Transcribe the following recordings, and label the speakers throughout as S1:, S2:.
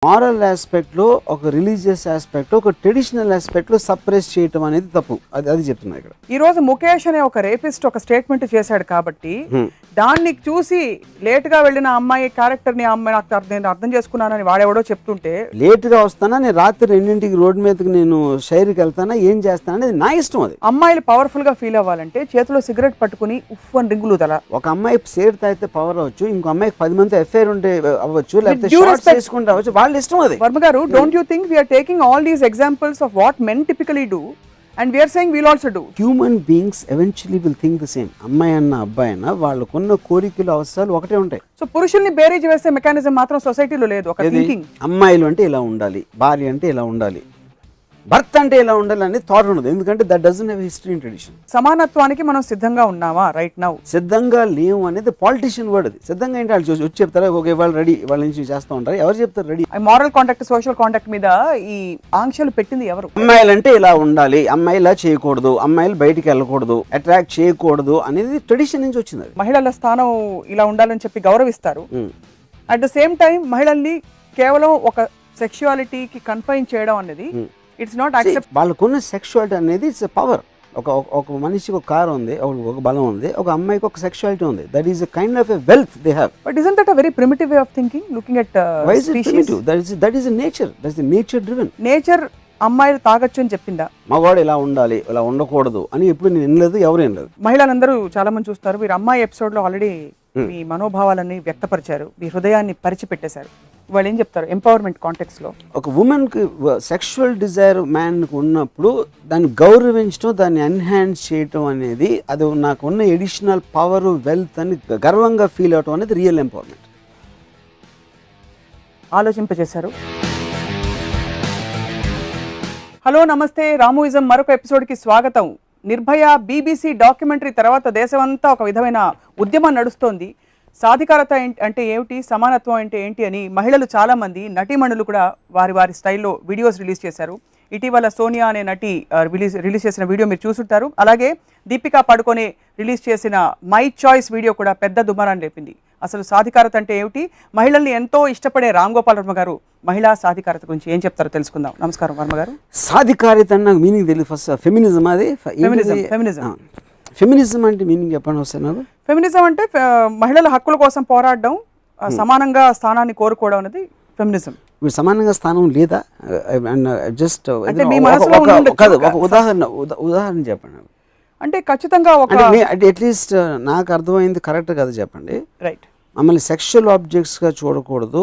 S1: Moral ఆస్పెక్ట్లో ఒక religious aspect ఒక traditional ఆస్పెక్ట్లో suppress చేయటం అనేది తప్పు. అది చెప్తున్నా ఇక్కడ.
S2: ఈ రోజు ముఖేష్ అనే ఒక రేపిస్ట్ ఒక స్టేట్మెంట్ చేశాడు కాబట్టి దాన్ని చూసి లేట్ గా వెళ్ళిన అమ్మాయి క్యారెక్టర్ ని నేను అర్థం చేసుకున్నానని వాడెవడో చెప్తుంటే,
S1: లేట్ గా వస్తానా, నేను రాత్రి 2ంటికి రోడ్డు మీదకి నేను షైర్కి వెళ్తానా, ఏం చేస్తానా అనేది నా ఇష్టం. అది
S2: అమ్మాయిలు పవర్ఫుల్ గా ఫీల్ అవ్వాలంటే చేతిలో సిగరెట్ పట్టుకుని ఉఫ్ అని రింగులు తల.
S1: ఒక అమ్మాయి సిగరెట్ తాగితే పవర్ అవ్వచ్చు, ఇంకో అమ్మాయికి 10 మంది ఎఫ్ఐఆర్ ఉంటే అవ్వచ్చు, లేకపోతే షార్ట్స్ చేసుకుంటే అవ్వచ్చు, వాళ్ళ ఇష్టం అది.
S2: వర్మ గారు, don't you think we're taking all these examples of what men typically do and we are saying we'll also do.
S1: Human beings eventually will think the same. అమ్మాయి అన్న అబ్బాయి అన్న వాళ్ళకున్న కోరికలు అవసరాలు ఒకటే ఉంటాయి.
S2: సో పురుషుల్ని బేరీజ్ వేసే మెకానిజం మాత్రం సొసైటీలో లేదు. ఒక థింకింగ్
S1: అమ్మాయిలు అంటే ఇలా ఉండాలి, భార్య అంటే ఇలా ఉండాలి, భర్త అంటే ఇలా ఉండాలి అనేది థాట్ ఉండదు. ఎందుకంటే that doesn't have history and tradition.
S2: సమానత్వానికి మనం సిద్ధంగా ఉన్నామా రైట్ నౌ?
S1: సిద్ధంగా లేవు అనేది పాలిటిషియన్ వర్డ్. అది సిద్ధంగా ఏంటి వాళ్ళు వచ్చి చెప్తారా, ఓకే వాళ్ళు రెడీ, వాళ్ళ నుంచి చేస్తూ ఉంటారు. ఎవరు చెప్తారు ready?
S2: Moral contact, social contact మీద ఈ ఆంక్షలు పెట్టింది ఎవరు?
S1: అమ్మాయిలు అంటే ఇలా ఉండాలి, అమ్మాయి ఇలా చేయకూడదు, అమ్మాయిలు బయటికి వెళ్ళకూడదు, అట్రాక్ట్ చేయకూడదు అనేది ట్రెడిషన్ నుంచి వచ్చింది. అది
S2: మహిళల స్థానం ఇలా ఉండాలని చెప్పి గౌరవిస్తారు. అట్ ద సేమ్ టైం మహిళల్ని కేవలం ఒక సెక్షువాలిటీకి కన్ఫైన్ చేయడం అనేది ఇట్స్ నాట్ యాక్సెప్ట్.
S1: వాళ్ళకున్న సెక్షువాలిటీ అనేది ఇట్స్ పవర్. ఒక మనిషికి ఒక కార్ ఉంది, ఒక బలం ఉంది, ఒక అమ్మాయికి ఒక సెక్షువాలిటీ ఉంది. That is a kind of a wealth they have.
S2: But isn't that a very primitive way of thinking looking at species?
S1: That is nature. That's the nature driven.
S2: Nature అమ్మాయిలు తాగొచ్చు అని చెప్పిందా?
S1: మగవాడు ఇలా ఉండాలి, ఇలా ఉండకూడదు అని ఎప్పుడు నేను వినలేదు, ఎవరు వినలేదు.
S2: మహిళలందరూ చాలా మంది చూస్తారు. మీరు అమ్మాయి ఎపిసోడ్ లో ఆల్రెడీ మీ మనోభావాలని వ్యక్తపరిచారు, మీ హృదయాన్ని పరిచిపెట్టేశారు. వాళ్ళు ఏం చెప్తారు ఎంపవర్మెంట్ కాంటెక్స్ట్ లో?
S1: ఒక ఉమెన్ కి సెక్షువల్ డిజైర్ మ్యాన్ కు ఉన్నప్పుడు దాన్ని గౌరవించడం, దాన్ని ఎన్హాన్స్ చేయటం అనేది, అది నాకు ఉన్న ఎడిషనల్ పవర్, వెల్త్ అని గర్వంగా ఫీల్ అవటం అనేది రియల్ ఎంపవర్మెంట్.
S2: ఆలోచింపజేశారు. హలో నమస్తే, రామూయిజం మరొక ఎపిసోడ్కి స్వాగతం. నిర్భయ బీబీసీ డాక్యుమెంటరీ తర్వాత దేశమంతా ఒక విధమైన ఉద్యమం నడుస్తోంది. సాధికారత అంటే ఏమిటి, సమానత్వం అంటే ఏంటి అని మహిళలు చాలామంది, నటీమణులు కూడా వారి వారి స్టైల్లో వీడియోస్ రిలీజ్ చేశారు. ఇటీవల సోనియా అనే నటి రిలీజ్ చేసిన వీడియో మీరు చూసుంటారు. అలాగే దీపికా పడుకొని రిలీజ్ చేసిన మై చాయిస్ వీడియో కూడా పెద్ద దుమారాన్ని లేపింది. అసలు సాధికారత అంటే ఏమిటి, మహిళల్ని ఎంతో ఇష్టపడే రామ్ గోపాల్ వర్మ గారు మహిళా సాధికారత గురించి ఏం చెప్తారో తెలుసుకుందాం. నమస్కారం వర్మ గారు.
S1: సాధికారత నాకు మీనింగ్ తెలియదు. ఫస్ట్ ఫెమినిజం, అది ఫెమినిజం అంటే మీనింగ్ చెప్పండి ఒకసారి నాకు.
S2: ఫెమినిజం అంటే మహిళల హక్కుల కోసం పోరాడడం, సమానంగా స్థానాన్ని కోరుకోవడం అనేది ఫెమినిజం.
S1: సమానంగా స్థానం లేదా? జస్ట్ ఒక ఉదాహరణ చెప్పండి.
S2: అంటే ఖచ్చితంగా ఒక
S1: అట్లీస్ట్ నాకు అర్థమైంది కరెక్ట్ కదా చెప్పండి.
S2: రైట్.
S1: మమ్మల్ని సెక్షువల్ ఆబ్జెక్ట్స్గా చూడకూడదు,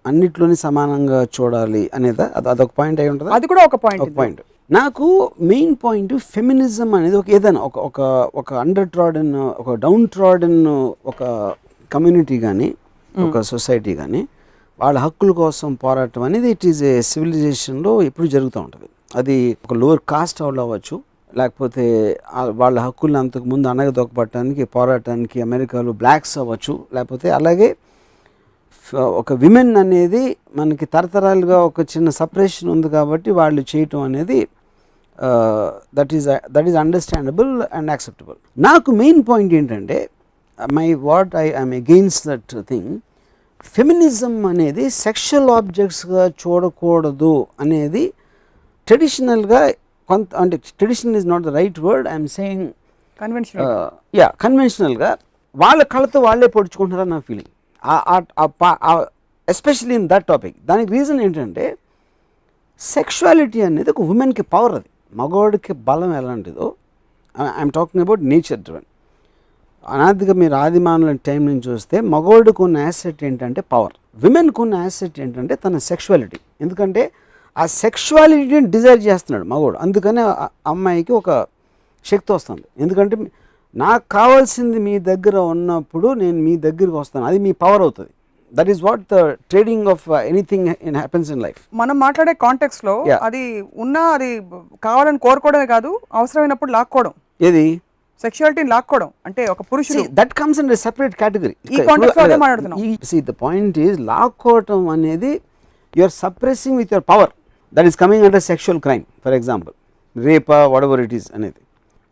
S1: అన్నిట్లోని సమానంగా చూడాలి అనేదా? అదొక పాయింట్ అయి ఉంటుంది.
S2: అది కూడా ఒక పాయింట్.
S1: నాకు మెయిన్ పాయింట్ ఫెమినిజం అనేది ఒక ఏదైనా ఒక అండర్ ట్రాడన్, ఒక డౌన్ ట్రాడన్ ఒక కమ్యూనిటీ కానీ, ఒక సొసైటీ కానీ వాళ్ళ హక్కుల కోసం పోరాటం అనేది ఇట్ ఈజ్ ఏ సివిలైజేషన్లో ఎప్పుడు జరుగుతూ ఉంటుంది. అది ఒక లోవర్ కాస్ట్ వాళ్ళు అవ్వచ్చు, లేకపోతే వాళ్ళ హక్కుల్ని అంతకుముందు అణగదొక్కబట్టడానికి పోరాటానికి అమెరికాలో బ్లాక్స్ అవ్వచ్చు, లేకపోతే అలాగే ఒక విమెన్ అనేది మనకి తరతరాలుగా ఒక చిన్న సపరేషన్ ఉంది కాబట్టి వాళ్ళు చేయటం అనేది that is understandable and acceptable. నాకు మెయిన్ పాయింట్ ఏంటంటే what I'm against that thing, feminism అనేది సెక్షువల్ ఆబ్జెక్ట్స్గా చూడకూడదు అనేది ట్రెడిషనల్గా కొంత, అంటే traditional is not the right word, I'm saying కన్వెన్షనల్గా వాళ్ళ కళ్ళతో వాళ్ళే పొడుచుకుంటారని నా feeling, especially in that topic. దానికి రీజన్ ఏంటంటే సెక్షువాలిటీ అనేది ఒక ఉమెన్కి పవర్. అది మగవాడికి బలం ఎలాంటిదో, I'm talking about nature driven. అనాదిగా మీరు ఆదిమానుల టైం నుంచి చూస్తే మగవాడికి ఉన్న యాసెట్ ఏంటంటే పవర్, విమెన్కి ఉన్న యాసెట్ ఏంటంటే తన సెక్షువాలిటీ. ఎందుకంటే ఆ సెక్షువాలిటీని డిజైర్ చేస్తున్నాడు మగవాడు, అందుకనే అమ్మాయికి ఒక శక్తి వస్తుంది. ఎందుకంటే నాకు కావాల్సింది మీ దగ్గర ఉన్నప్పుడు నేను మీ దగ్గరికి వస్తాను, అది మీ పవర్ అవుతుంది. That is what the trading of anything in happens in life.
S2: మనం మాట్లాడే కాంటెక్స్ట్ లో అది ఉన్నా, అది కావాలని కోరుకోవడమే కాదు, అవసరమైనప్పుడు లాక్కోవడం.
S1: ఏది?
S2: సెక్షువాలిటీని లాక్కోవడం అంటే ఒక పురుషుడు.
S1: That comes in separate category.
S2: ఈ కాంటెక్స్ట్ లో మాట్లాడుతున్నాం.
S1: See, the point is లాక్కోవటం అనేది you are suppressing with your power. That is coming under sexual crime, for example rape, whatever it is అనేది.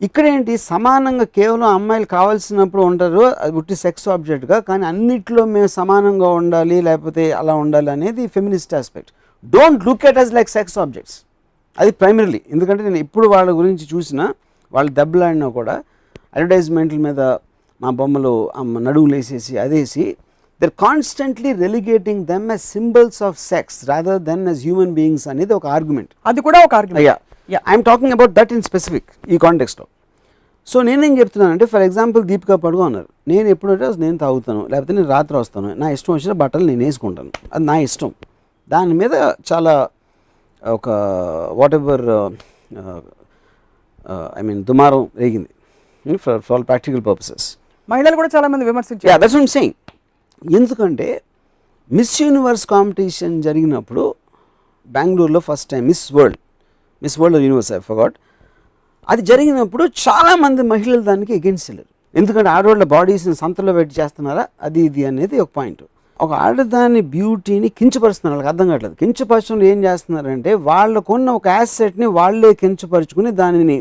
S1: ఇక్కడ ఏంటి సమానంగా కేవలం అమ్మాయిలు కావాల్సినప్పుడు ఉంటారు, అది ఉట్టి సెక్స్ ఆబ్జెక్ట్గా, కానీ అన్నిట్లో మేము సమానంగా ఉండాలి లేకపోతే అలా ఉండాలి అనేది feminist aspect. Don't look at us like sex objects, అది ప్రైమరీలీ. ఎందుకంటే నేను ఎప్పుడు వాళ్ళ గురించి చూసినా వాళ్ళు దెబ్బలాడినా కూడా అడ్వర్టైజ్మెంట్ల మీద మా బొమ్మలు నడువులు వేసేసి అదేసి they're constantly relegating them as symbols of sex rather than as human beings అనేది ఒక ఆర్గ్యుమెంట్.
S2: అది కూడా ఒక argument.
S1: I'm talking about that in specific ఈ కాంటెక్స్లో. సో నేనేం చెప్తున్నానంటే, ఫర్ ఎగ్జాంపుల్ దీపికా పడుకో అన్నారు, నేను ఎప్పుడంటే నేను తాగుతాను లేకపోతే నేను రాత్రి వస్తాను, నా ఇష్టం వచ్చిన బట్టలు నేను వేసుకుంటాను, అది నా ఇష్టం. దాని మీద చాలా ఒక వాట్ ఎవర్ ఐ మీన్ దుమారం రేగింది ఫర్ ఆల్ ప్రాక్టికల్ పర్పసెస్.
S2: మహిళలు కూడా చాలా మంది విమర్శించారు.
S1: That's what I'm saying. ఎందుకంటే మిస్ యూనివర్స్ కాంపిటీషన్ జరిగినప్పుడు బెంగళూరులో first time miss world universe I forgot, అది జరిగినప్పుడు చాలామంది మహిళలు దానికి ఎగెన్స్ట్ వెళ్ళారు. ఎందుకంటే ఆడవాళ్ళ బాడీస్ని సంతలో పెట్టి చేస్తున్నారా అది ఇది అనేది ఒక పాయింట్. ఒక ఆడదాని బ్యూటీని కించపరుస్తున్నారు, వాళ్ళకి అర్థం కావట్లేదు. కించపరచడంలో ఏం చేస్తున్నారంటే వాళ్ళకున్న ఒక యాసెట్ని వాళ్ళే కించపరుచుకుని దానిని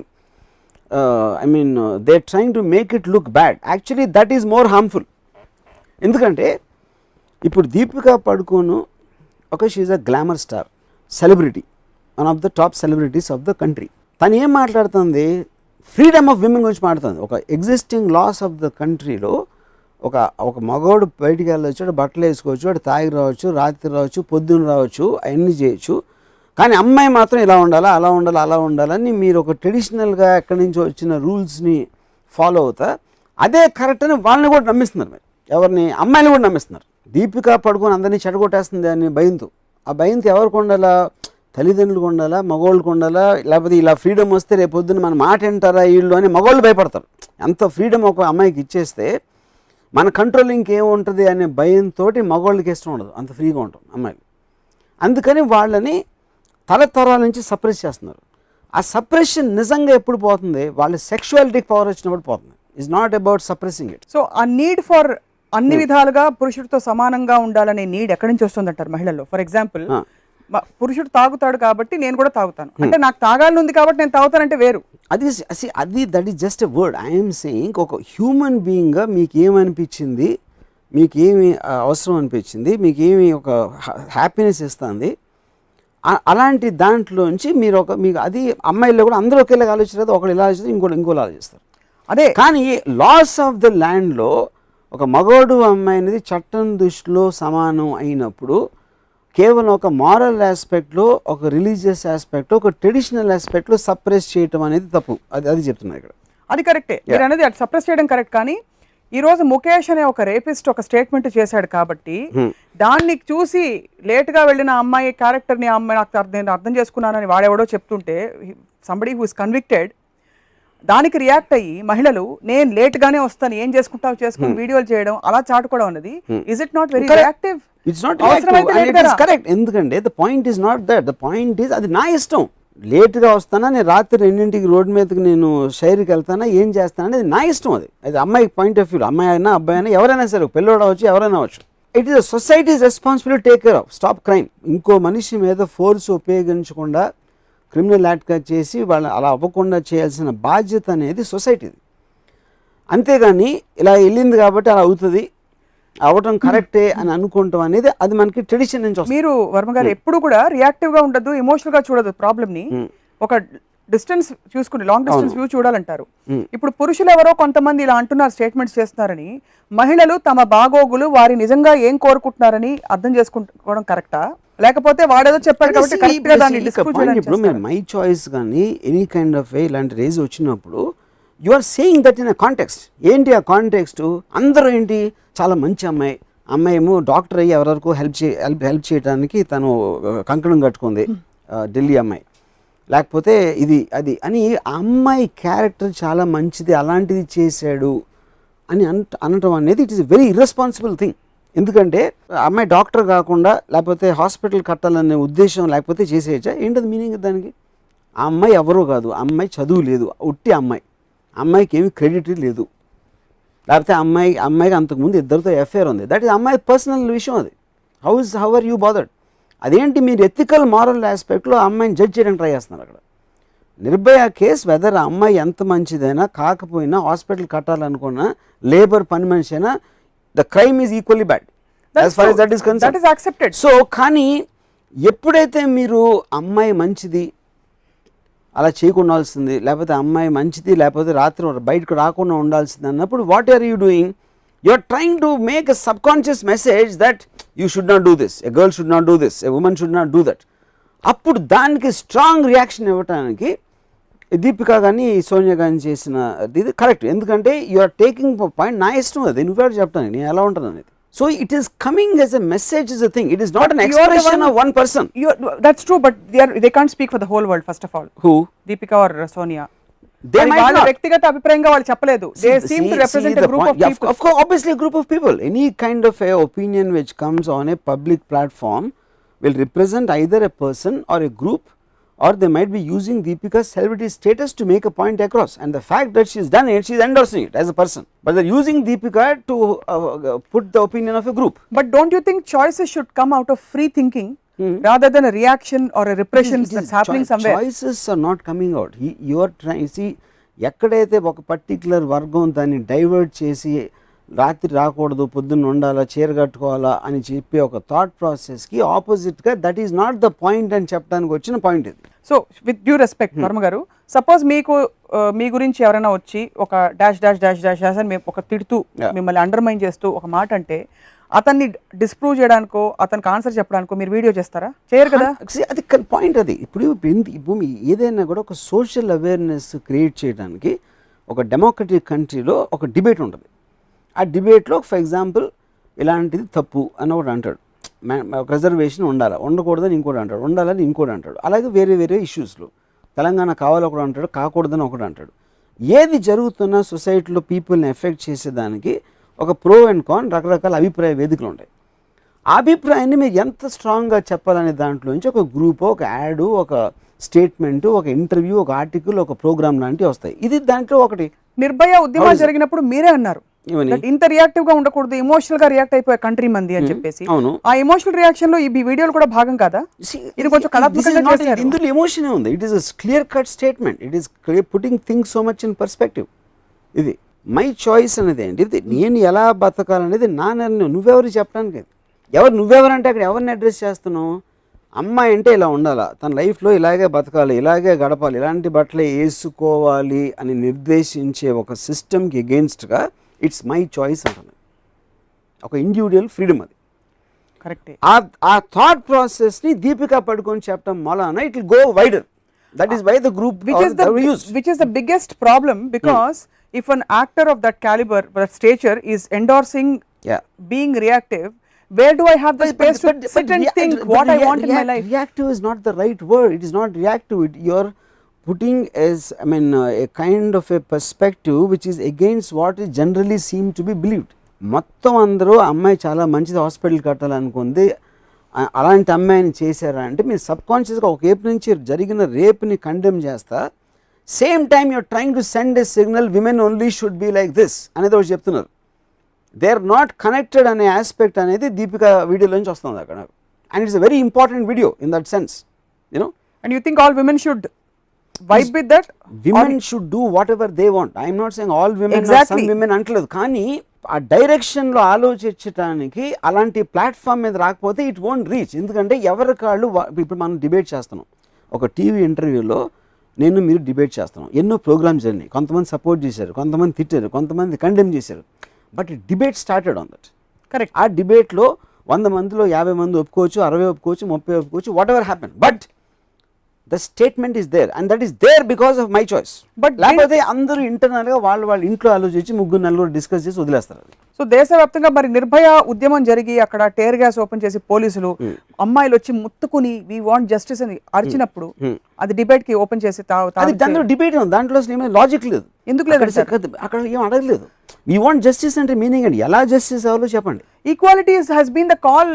S1: I mean they trying to make it look bad. Actually that is more harmful. ఎందుకంటే ఇప్పుడు Deepika పడుకోను she a glamour star, celebrity, one of the top celebrities of the country. తను ఏం మాట్లాడుతుంది, ఫ్రీడమ్ ఆఫ్ విమెన్ గురించి మాట్లాడుతుంది. ఒక ఎగ్జిస్టింగ్ లాస్ ఆఫ్ ద కంట్రీలో ఒక మగవాడు బయటికి వెళ్ళొచ్చు, వాడు బట్టలు వేసుకోవచ్చు, వాడు తాగి రావచ్చు, రాత్రి రావచ్చు, పొద్దున్న రావచ్చు, అవన్నీ చేయొచ్చు. కానీ అమ్మాయి మాత్రం ఇలా ఉండాలా, అలా ఉండాలి, అలా ఉండాలని మీరు ఒక ట్రెడిషనల్గా ఎక్కడి నుంచి వచ్చిన రూల్స్ని ఫాలో అవుతా అదే కరెక్ట్ అని వాళ్ళని కూడా నమ్మిస్తున్నారు. మీరు ఎవరిని, అమ్మాయిని కూడా నమ్మిస్తున్నారు. దీపికా పడుకొని అందరినీ చెడగొట్టేస్తుంది అని భయంతో. ఆ భయంతో ఎవరికి ఉండాలా, తల్లిదండ్రులకు ఉండాలా, మగవాళ్ళకు ఉండాలా, లేకపోతే ఇలా ఫ్రీడమ్ వస్తే రేపు పొద్దున్న మన మాట వింటారా వీళ్ళు అని మగవాళ్ళు భయపడతారు. ఎంత ఫ్రీడమ్ ఒక అమ్మాయికి ఇచ్చేస్తే మన కంట్రోలింగ్ ఏముంటుంది అనే భయంతో మగవాళ్ళకి ఇష్టం ఉండదు, అంత ఫ్రీగా ఉంటాం అమ్మాయిలు. అందుకని వాళ్ళని తరతరాల నుంచి సప్రెస్ చేస్తున్నారు. ఆ సప్రెషన్ నిజంగా ఎప్పుడు పోతుంది, వాళ్ళ సెక్షువాలిటీకి పవర్ వచ్చినప్పుడు పోతుంది. It's not about suppressing it.
S2: So ఆ నీడ్ ఫర్ అన్ని విధాలుగా పురుషుడితో సమానంగా ఉండాలనే నీడ్ ఎక్కడి నుంచి వస్తుంది అంటారు మహిళల్లో? ఫర్ ఎగ్జాంపుల్ పురుషుడు తాగుతాడు కాబట్టి నేను కూడా తాగుతాను, అంటే నాకు తాగాలని ఉంది కాబట్టి నేను తాగుతానంటే వేరు.
S1: అది that is just a word. I'm saying ఒక హ్యూమన్ బీయింగ్గా మీకు ఏమనిపించింది, మీకు ఏమి అవసరం అనిపించింది, మీకు ఏమి ఒక హ్యాపీనెస్ ఇస్తుంది, అలాంటి దాంట్లోంచి మీరు మీకు అది అమ్మాయిల్లో కూడా అందరూ ఒకేలాగా ఆలోచిస్తారు. ఒకరు ఇలా ఆలోచిస్తారు, ఇంకోలా ఆలోచిస్తారు. అదే కానీ లాస్ ఆఫ్ ద ల్యాండ్లో ఒక మగవాడు అమ్మాయి అనేది చట్టం దృష్టిలో సమానం అయినప్పుడు కేవలం ఒక మారల్ ఆస్పెక్ట్లో, ఒక రిలీజియస్ ఆస్పెక్ట్లో, ఒక ట్రెడిషనల్ ఆస్పెక్ట్లో సప్రెస్ చేయటం అనేది తప్పు. అది చెప్తున్నారు ఇక్కడ.
S2: అది కరెక్టే, మీరు అనేది అది సప్రెస్ చేయడం కరెక్ట్. కానీ ఈరోజు ముఖేష్ అనే ఒక రేపిస్ట్ ఒక స్టేట్మెంట్ చేశాడు కాబట్టి దాన్ని చూసి లేట్గా వెళ్ళిన అమ్మాయి క్యారెక్టర్ని అమ్మాయి నేను అర్థం చేసుకున్నానని వాడెవడో చెప్తుంటే సంబడి హూ ఇస్ కన్విక్టెడ్ దానికి రియాక్ట్ అయ్యి మహిళలు నేను లేట్గానే వస్తాను ఏం చేసుకుంటావు చేసుకుని వీడియోలు చేయడం అలా చాటుకోవడం అన్నది is it not very reactive?
S1: It's not correct. ఎందుకంటే the point is not that. The point is అది నా ఇష్టం. లేట్గా వస్తానా, నేను రాత్రి 2ంటికి రోడ్డు మీదకి నేను షైర్కి వెళ్తానా, ఏం చేస్తాను అనేది నా ఇష్టం. అది అమ్మాయి పాయింట్ ఆఫ్ వ్యూ. అమ్మాయి అయినా అబ్బాయి అయినా ఎవరైనా సరే, పిల్లడు అవచ్చు, ఎవరైనా అవచ్చు. It is societies responsibility take care of stop crime. ఇంకో మనిషి మీద ఫోర్స్ ఉపయోగించకుండా క్రిమినల్ యాక్ట్గా చేసి వాళ్ళు అలా అవ్వకుండా చేయాల్సిన బాధ్యత అనేది సొసైటీది. అంతేగాని ఇలా వెళ్ళింది కాబట్టి అలా అవుతుంది, అవటం కరెక్టే అని అనుకుంటాం అనేది అది మనకి ట్రెడిషన్ నుంచి వస్తుంది.
S2: మీరు వర్మ గారు ఎప్పుడు కూడా రియాక్టివ్ గా ఉండదు, ఎమోషనల్ గా చూడదు ప్రాబ్లమ్ ని, ఒక డిస్టెన్స్ చూసుకుని లాంగ్ డిస్టెన్స్ వ్యూ చూడాలంటారు. ఇప్పుడు పురుషులు ఎవరో కొంతమంది ఇలా అంటున్నారు, స్టేట్మెంట్స్ చేస్తున్నారని. మహిళలు తమ బాగోగులు వారి నిజంగా ఏం కోరుకుంటున్నారని అర్థం చేసుకోవడం కరెక్టా, లేకపోతే వాడేదో చెప్పాడు కాబట్టి కరెక్ట్ గా దాన్ని డిస్కస్ చేయాలి?
S1: ఇప్పుడు మీరు మై చాయిస్ కానీ ఎనీ కైండ్ ఆఫ్ వే ఇలాంటి రేజ్ వచ్చినప్పుడు you are saying that in a context. ఏంటి ఆ కాంటెక్స్ట్? అందరూ ఏంటి, చాలా మంచి అమ్మాయి ఏమో డాక్టర్ అయ్యి ఎవరెవరికో హెల్ప్ చేయడానికి తను కంకణం కట్టుకుంది, ఢిల్లీ అమ్మాయి, లేకపోతే ఇది అది అని ఆ అమ్మాయి క్యారెక్టర్ చాలా మంచిది అలాంటిది చేశాడు అని అనటం అనేది it is very irresponsible thing. ఎందుకంటే అమ్మాయి డాక్టర్ కాకుండా లేకపోతే హాస్పిటల్ కట్టాలనే ఉద్దేశం లేకపోతే చేసేయచ్చా? ఏంటది మీనింగ్ దానికి? ఆ అమ్మాయి ఎవరో కాదు, ఆ అమ్మాయి చదువు లేదు, ఉట్టి అమ్మాయికి ఏమి క్రెడిట్ లేదు, లేకపోతే అమ్మాయికి అంతకుముందు ఇద్దరితో ఎఫ్ఐఆర్ ఉంది. దట్ ఈస్ అమ్మాయి పర్సనల్ విషయం. అది హౌ ఆర్ యూ బాదర్డ్? అదేంటి మీరు ఎథికల్ మారల్ ఆస్పెక్ట్లో అమ్మాయిని జడ్జ్ చేయడానికి ట్రై చేస్తున్నారు అక్కడ. నిర్భయ కేస్ వెదర్ అమ్మాయి ఎంత మంచిదైనా కాకపోయినా హాస్పిటల్ కట్టాలనుకున్నా లేబర్ పని మనిషి అయినా the crime is equally bad as far as that is concerned.
S2: That is accepted.
S1: సో కానీ ఎప్పుడైతే మీరు అమ్మాయి మంచిది అలా చేయకుండా ఉండాల్సింది, లేకపోతే అమ్మాయి మంచిది లేకపోతే రాత్రి బయటకు రాకుండా ఉండాల్సింది అన్నప్పుడు what are you doing? You are trying to make a subconscious message that you should not do this, a girl should not do this, a woman should not do that. అప్పుడు దానికి strong reaction ఇవ్వడానికి దీపిక కానీ సోనియా కానీ చేసిన ఇది correct. ఎందుకంటే you are taking point, నా ఇష్టం అది, నువ్వెవరు చెప్తాను నేను ఎలా ఉంటాను అనేది. So it is coming as a message is a thing, it is not an expression of one person.
S2: That's true, but they can't speak for the whole world first of all.
S1: Who?
S2: Deepika or Sonia.
S1: They might
S2: వాళ్ళ
S1: not.
S2: వ్యక్తిగత అభిప్రాయంగా వాళ్ళు చెప్పలేదు. They seem to represent a group of
S1: Yeah,
S2: people.
S1: of course, obviously a group of people. Any kind of a opinion which comes on a public platform will represent either a person or a group, or they might be using Deepika's celebrity status to make a point across. And the fact that she's done it, she's endorsing it as a person. But they're using Deepika to put the opinion of a group.
S2: But don't you think choices should come out of free thinking rather than a reaction or a repression that's happening somewhere?
S1: Choices are not coming out. You are trying, see, ఎక్కడైతే ఒక particular వర్గం దాన్ని divert చేసి రాత్రి రాకూడదు పొద్దున్న ఉండాలా చీర కట్టుకోవాలా అని చెప్పి ఒక థాట్ ప్రాసెస్కి ఆపోజిట్గా that is not the point అని చెప్పడానికి వచ్చిన పాయింట్ ఇది.
S2: So with due respect Varma గారు, సపోజ్ మీకు మీ గురించి ఎవరైనా వచ్చి ఒక dash dash dash dash dash అని మేము ఒక తిడుతూ మిమ్మల్ని అండర్మైన్ చేస్తూ ఒక మాట అంటే అతన్ని డిస్ప్రూవ్ చేయడానికో అతనికి ఆన్సర్ చెప్పడానికో మీరు వీడియో చేస్తారా? చేయరు కదా.
S1: అది పాయింట్ అది. ఇప్పుడు ఏదైనా కూడా ఒక సోషల్ అవేర్నెస్ క్రియేట్ చేయడానికి ఒక డెమోక్రటిక్ కంట్రీలో ఒక డిబేట్ ఉంటుంది. ఆ డిబేట్లో ఫర్ ఎగ్జాంపుల్ ఇలాంటిది తప్పు అని ఒకటి అంటాడు, ఒక రిజర్వేషన్ ఉండాలా, ఉండకూడదని ఇంకోటి అంటాడు, ఉండాలని ఇంకోటి అంటాడు. అలాగే వేరే వేరే ఇష్యూస్లో తెలంగాణ కావాలి ఒకటి అంటాడు, కాకూడదని ఒకటి అంటాడు. ఏది జరుగుతున్నా సొసైటీలో పీపుల్ని ఎఫెక్ట్ చేసేదానికి ఒక ప్రో అండ్ కాన్ రకరకాల అభిప్రాయ వేదికలు ఉంటాయి. ఆ అభిప్రాయాన్ని మీరు ఎంత స్ట్రాంగ్గా చెప్పాలనే దాంట్లోంచి ఒక గ్రూప్, ఒక యాడ్, ఒక స్టేట్మెంట్, ఒక ఇంటర్వ్యూ, ఒక ఆర్టికల్, ఒక ప్రోగ్రామ్ లాంటివి వస్తాయి. ఇది దాంట్లో ఒకటి.
S2: నిర్భయ ఉద్యమాలు జరిగినప్పుడు మీరే అన్నారు ఇంత రియాక్టివ్ గా ఉండకూడదు, ఎమోషనల్ గా రియాక్ట్ అయిపోయే కంట్రీ మంది అని చెప్పేసి. ఆ ఎమోషనల్ రియాక్షన్ లో ఈ వీడియోలు కూడా భాగం కాదా? ఇది కొంచెం కళాత్మకంగా చేశారు.
S1: ఇందులో ఎమోషన్ ఉంది. It is a clear cut statement. It is putting things so much in perspective. ఇది మై చాయిస్ అనేది ఏంటి, ఇది నేను ఎలా బతకాలనేది నా నిర్ణయం. నువ్వెవరు చెప్పడానికి? నువ్వెవరంటే అక్కడ ఎవరిని అడ్రస్ చేస్తున్నావు? అమ్మాయి అంటే ఇలా ఉండాలా, తన లైఫ్లో ఇలాగే బతకాలి, ఇలాగే గడపాలి, ఇలాంటి బట్టలే వేసుకోవాలి అని నిర్దేశించే ఒక సిస్టమ్కి ఎగెయిన్స్ట్గా ఇట్స్ మై చాయిస్ అంటుంది. ఒక ఇండివిజువల్ ఫ్రీడమ్ అది.
S2: కరెక్టే.
S1: ఆ థాట్ ప్రాసెస్ని దీపిక పడుకొని చెప్పడం మూలాన it will go wider. That is why the group
S2: which is the biggest problem, because if an actor of that caliber, that stature is endorsing being reactive, where do I have the space to sit and think what I want in my life?
S1: Reactive is not the right word. It is not reactive. You're putting as a kind of a perspective which is against what is generally seen to be believed. మొత్తం అందరూ అమ్మాయి చాలా మంచిది hospital కట్టాలనుకుంది, అలాంటి అమ్మాయిని చేశారా అంటే మీరు సబ్ కాన్షియస్గా ఒక వైపు నుంచి జరిగిన రేప్ని కండెమ్ చేస్తా, same time you're trying to send a signal women only should be like this అనేది ఒకటి చెప్తున్నారు. దే ఆర్ నాట్ కనెక్టెడ్ అనే ఆస్పెక్ట్ అనేది దీపిక వీడియోలో నుంచి వస్తుంది అక్కడ. And it's a very important video in that sense, you know.
S2: And you think all women should vibe with that?
S1: Women should do whatever they want. I am not saying all women,
S2: exactly.
S1: Some women అంటలేదు, కానీ ఆ డైరెక్షన్లో ఆలోచించడానికి అలాంటి platform మీద రాకపోతే it won't reach. ఎందుకంటే ఎవరి కాళ్ళు ఇప్పుడు మనం డిబేట్ చేస్తున్నాం, ఒక టీవీ ఇంటర్వ్యూలో మీరు డిబేట్ చేస్తున్నాం, ఎన్నో ప్రోగ్రామ్స్ జరిగినాయి, కొంతమంది సపోర్ట్ చేశారు, కొంతమంది తిట్టారు, కొంతమంది కండెమ్ చేశారు, but debate started on that.
S2: Correct.
S1: ఆ డిబేట్లో 100 మందిలో 50 మంది ఒప్పుకోవచ్చు, 60 ఒప్పుకోవచ్చు, 30 ఒప్పుకోవచ్చు, what ever happen, but the statement is there, and that is there because of my choice.
S2: But
S1: లేకపోతే అందరూ ఇంటర్నల్ గా వాళ్ళ ఇంట్లో ఆలోచించి ముగ్గురు నలుగురు డిస్కస్ చేసి వదిలేస్తారు.
S2: సో దేశవ్యాప్తంగా మరి నిర్భయ ఉద్యమం జరిగి అక్కడ టేర్ గ్యాస్ ఓపెన్ చేసి పోలీసులు అమ్మాయిలు వచ్చి ముత్తుకుని వి వాంట్ జస్టిస్ అని అరిచినప్పుడు అది డిబేట్ కి ఓపెన్ చేసి
S1: దాంట్లో డిబేట్ ఉంది, దాంట్లో అసలు లాజిక్ లేదు.
S2: ఎందుకు లేదు?
S1: అక్కడ ఏం అడగలేదు. వి వాంట్ జస్టిస్ అంటే మీనింగ్ అండి, ఎలా జస్టిస్ అవ్వాలో చెప్పండి.
S2: Equality has been the call.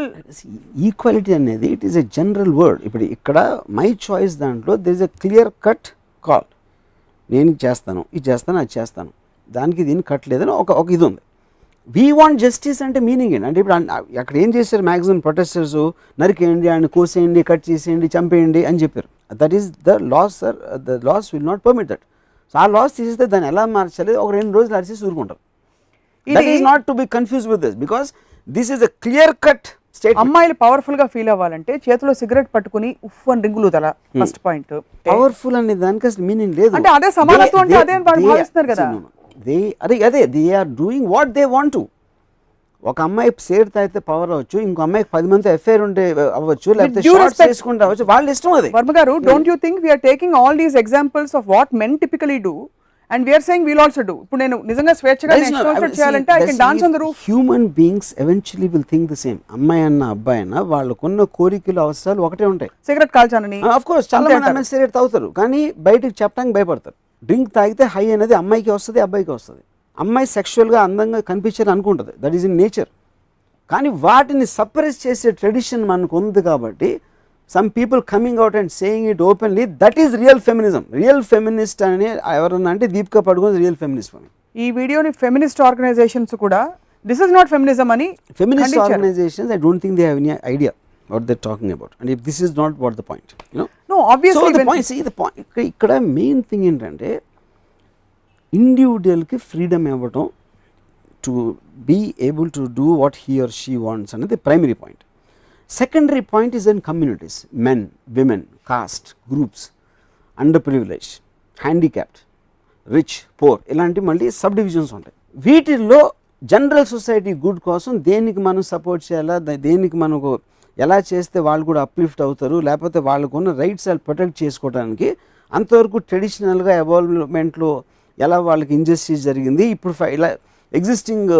S1: Equality అనేది it is a general word. ఇప్పుడు ఇక్కడ మై చాయిస్ దాంట్లో there is a clear cut call. నేను చేస్తాను, ఇది చేస్తాను, అది చేస్తాను, దానికి దీన్ని కట్ లేదని ఒక ఇది ఉంది. వీ వాంట్ జస్టిస్ అంటే మీనింగ్ ఏంటి అంటే ఇప్పుడు అక్కడ ఏం చేశారు మ్యాక్సిమం ప్రొటెస్టర్స్ నరికేయండి ఆయన కోసేయండి కట్ చేసేయండి చంపేయండి అని చెప్పారు. That is the loss sir, the loss will not permit that. So ఆ లాస్ తీసేస్తే దాన్ని ఎలా మార్చాలి, ఒక 2 రోజులు అరిచేసి ఊరుకుంటారు. That is not to be confuse with this because this is a clear cut state.
S2: అమ్మాయిలు పవర్ఫుల్ గా ఫీల్ అవ్వాలంటే చేతిలో సిగరెట్ పట్టుకుని ఉఫ్ అని రింగులు తల ఫస్ట్ పాయింట్.
S1: పవర్ఫుల్ అనే దానికి అసలు మీనింగ్ లేదు.
S2: అంటే అదే సమానత్వం అంటే అదే అని వాళ్ళు భావిస్తున్నారు కదా.
S1: అదే they are doing what they want to. ఒక అమ్మాయి సేర్ తాగితే పవర్ అవ్వచ్చు, ఇంకో అమ్మాయికి 10 మంది ఎఫ్ఐఆర్ ఉంటే అవ్వచ్చు, లేకపోతే షార్ట్స్ చేసుకుంటే అవ్వచ్చు, వాళ్ళ ఇష్టం అది.
S2: వర్మ గారు, don't you think we're taking all these examples of what men typically do and we're saying we'll also do. ఇప్పుడు నేను నిజంగా స్వేచ్ఛగా చేయాలంటే I can dance on the roof.
S1: Human beings eventually will think the same. అమ్మాయి అన్న అబ్బాయి అన్న వాళ్ళకున్న కోరికలు అవసరాలు ఒకటే ఉంటాయి.
S2: సిగరెట్ కాల్చానని
S1: ఆఫ్ కోర్స్ చాలా మంది అమ్మాయి సిగరెట్ తాగుతారు, కానీ బయటకు చెప్పడానికి భయపడతారు. డ్రింక్ తాగితే హై అనేది అమ్మాయికి వస్తుంది, అబ్బాయికి వస్తుంది. అమ్మాయి సెక్షువల్గా అందంగా కనిపించాలని అనుకుంటుంది, దట్ ఈస్ ఇన్ నేచర్. కానీ వాటిని సప్రెస్ చేసే ట్రెడిషన్ మనకు ఉంది కాబట్టి some people coming out and saying it openly, that is real feminism. Real feminist అని ఎవరన్నా అంటే దీపికా పడుకోన్ రియల్ ఫెమినిస్ట్.
S2: ఈ వీడియోని ఫెమినిస్ట్ ఆర్గనైజేషన్స్ కూడా దిస్ ఇస్ నాట్ ఫెమినిజం అని,
S1: feminist organisations I don't think they have any idea what they're talking about, and if this is not what the point, you know.
S2: No, obviously.
S1: So the point ikkada main thing entante individual ki freedom iవ్వడం to be able to do what he or she wants అనేది the primary point. Secondary point is in communities, men, women, caste, groups, underprivileged, handicapped, rich, poor, ఇలాంటి మళ్ళీ sub divisions ఉంటాయి. వీటిల్లో general society good కోసం దేనికి మనం support చేయాలా, దేనికి మనకు ఎలా చేస్తే వాళ్ళు కూడా అప్లిఫ్ట్ అవుతారు, లేకపోతే వాళ్ళకున్న రైట్స్ వాళ్ళు ప్రొటెక్ట్ చేసుకోవడానికి అంతవరకు ట్రెడిషనల్గా ఎవాల్వ్మెంట్లో ఎలా వాళ్ళకి ఇంజస్టిస్ జరిగింది, ఇప్పుడు ఇలా ఎగ్జిస్టింగ్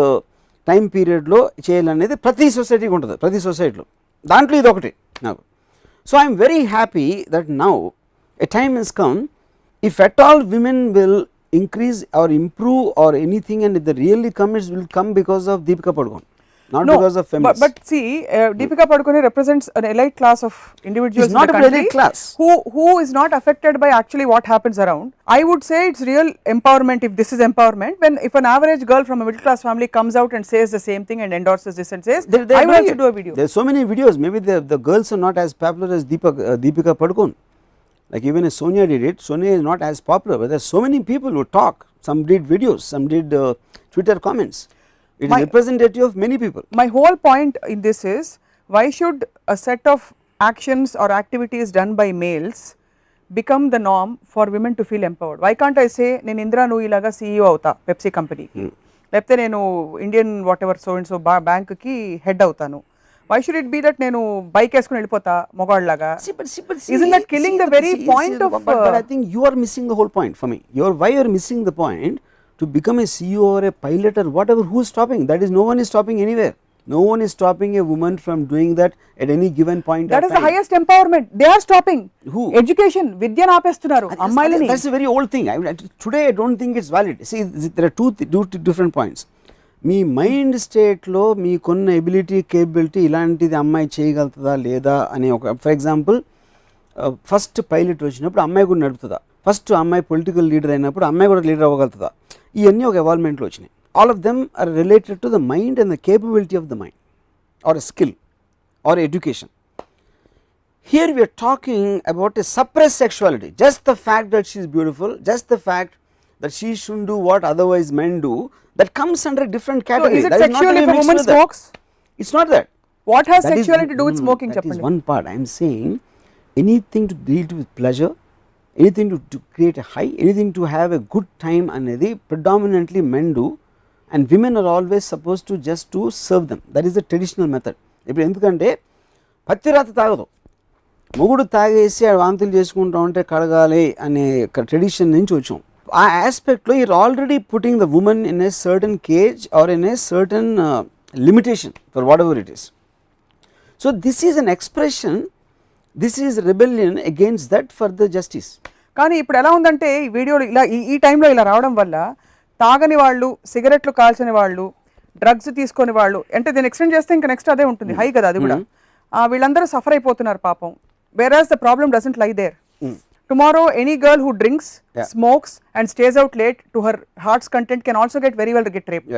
S1: టైం పీరియడ్లో చేయాలనేది ప్రతి సొసైటీకి ఉంటుంది, ప్రతి సొసైటీలో. దాంట్లో ఇది ఒకటి నాకు. So I'm very happy that now a time is come, if at all women will increase or improve or anything, and if the really comes will come because of Deepika Padukone, not because of feminists.
S2: But see, Deepika Padukone represents an elite class of individuals.
S1: It's not
S2: in the
S1: an elite class
S2: who is not affected by actually what happens around. I would say it's real empowerment, if this is empowerment, when if an average girl from a middle class family comes out and says the same thing and endorses this and says I will also do a video.
S1: There are so many videos. Maybe the girls are not as popular as Deepika Padukone. Like even as Sonia did it, Sonia is not as popular, but there are so many people who talk. Some did videos, some did Twitter comments. It is representative of many people.
S2: My whole point in this is, why should a set of actions or activities done by males become the norm for women to feel empowered? Why can't I say, నేను ఇందిరా నూయి లాగా CEO అవుతా Pepsi కంపెనీకి, లేకపోతే నేను Indian what ever so and so బ్యాంక్కి head అవుతాను? Why should it be that నేను bike వేసుకుని వెళ్ళిపోతా మొగాళ్ళలాగా? Isn't that killing the very point of...
S1: But I think you are missing the whole point for me. Why you are missing the point to become a CEO or a pilot or whatever, who is stopping? That is, no one is stopping anywhere. No one is stopping a woman from doing that at any given point.
S2: That is the highest empowerment. They are stopping.
S1: Who?
S2: Education, విద్యను ఆపేస్తున్నారు అమ్మాయిలని.
S1: That's a very old thing. Today I don't think it's valid. See, there are two different points. Me mind స్టేట్లో మీకున్న ability, capability, ఇలాంటిది అమ్మాయి చేయగలుగుతుందా లేదా అని ఒక, for example first pilot వచ్చినప్పుడు అమ్మాయి కూడా నడుపుతుందా, ఫస్ట్ అమ్మాయి పొలిటికల్ లీడర్ అయినప్పుడు అమ్మాయి కూడా లీడర్ అవ్వగలుగుతుందా, ఇవన్నీ ఒక ఎవాల్వ్మెంట్లో వచ్చినాయి. All of them are related to the mind and the capability of the mind or a skill or education. Here we are talking about a suppressed sexuality. Just the fact that she is beautiful, just the fact that she shouldn't do what otherwise men do, that comes under a different category.
S2: So is it sexual if a woman smokes?
S1: It's not that.
S2: What has sexuality to do with smoking?
S1: That is one part. I am saying anything to deal with pleasure, anything to create a high, anything to have a good time anedi predominantly men do, and women are always supposed to just to serve them. That is the traditional method. ఇప్పుడు ఎందుకంటే పత్తిరాత తాగదు, మొగుడు తాగేసి వాంతులు చేసుకుంటూ ఉంటే కడగాలి అనే ట్రెడిషన్ నుంచి వచ్చాం. ఆ ఆస్పెక్ట్లో you're already putting the woman in a certain cage or in a certain limitation for whatever it is. So this is an expression, this is rebellion against that for the justice.
S2: కానీ ఇప్పుడు ఎలా ఉందంటే ఈ వీడియోలు ఇలా ఈ టైంలో ఇలా రావడం వల్ల తాగని వాళ్ళు, సిగరెట్లు కాల్చని వాళ్ళు, డ్రగ్స్ తీసుకొని వాళ్ళు, అంటే దీన్ని ఎక్స్టెండ్ చేస్తే ఇంకా నెక్స్ట్ అదే ఉంటుంది, హై కదా అది కూడా, వీళ్ళందరూ సఫర్ అయిపోతున్నారు పాపం. whereas the problem doesn't lie there. Tomorrow any girl who drinks, smokes and stays out late to her heart's content can also get very well get raped.